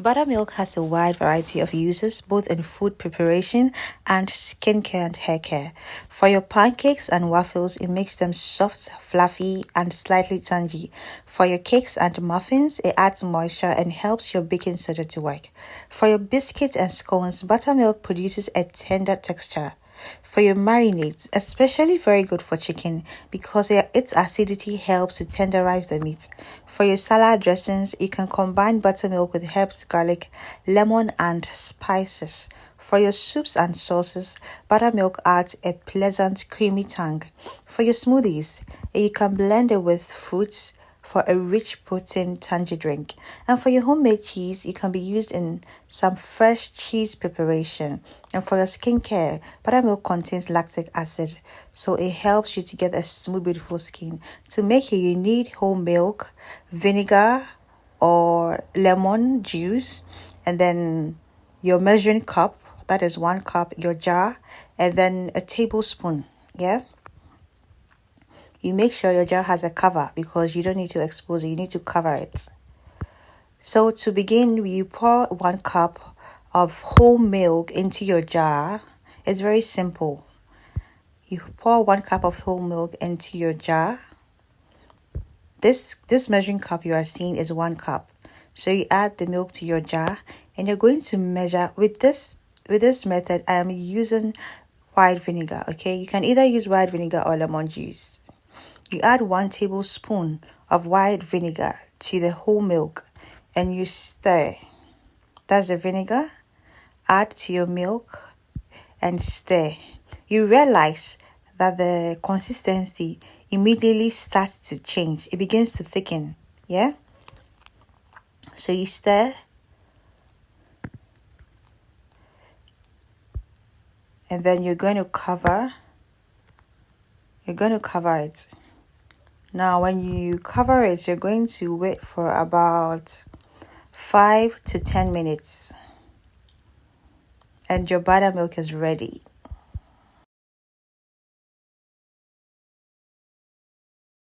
Buttermilk has a wide variety of uses both in food preparation and skincare and hair care. For your pancakes and waffles, it makes them soft, fluffy, and slightly tangy. For your cakes and muffins, it adds moisture and helps your baking soda to work. For your biscuits and scones, buttermilk produces a tender texture. For your marinades, especially very good for chicken because its acidity helps to tenderize the meat. For your salad dressings, you can combine buttermilk with herbs, garlic, lemon, and spices. For your soups and sauces, buttermilk adds a pleasant creamy tang. For your smoothies, you can blend it with fruits for a rich protein tangy drink. And for your homemade cheese, it can be used in some fresh cheese preparation. And for your skincare, buttermilk contains lactic acid, so it helps you to get a smooth, beautiful skin. To make it, you need whole milk, vinegar, or lemon juice, and then your measuring cup, that is 1 cup, your jar, and then a tablespoon. Yeah. You make sure your jar has a cover because you don't need to expose it. You need to cover it. So to begin, you pour 1 cup of whole milk into your jar. It's very simple. You pour 1 cup of whole milk into your jar. This measuring cup you are seeing is 1 cup. So you add the milk to your jar and you're going to measure with this method. I am using white vinegar. Okay, you can either use white vinegar or lemon juice. You add 1 tablespoon of white vinegar to the whole milk and you stir. That's the vinegar. Add to your milk and stir. You realize that the consistency immediately starts to change. It begins to thicken. Yeah? So you stir. And then you're going to cover it. Now, when you cover it, you're going to wait for about 5 to 10 minutes. And your buttermilk is ready.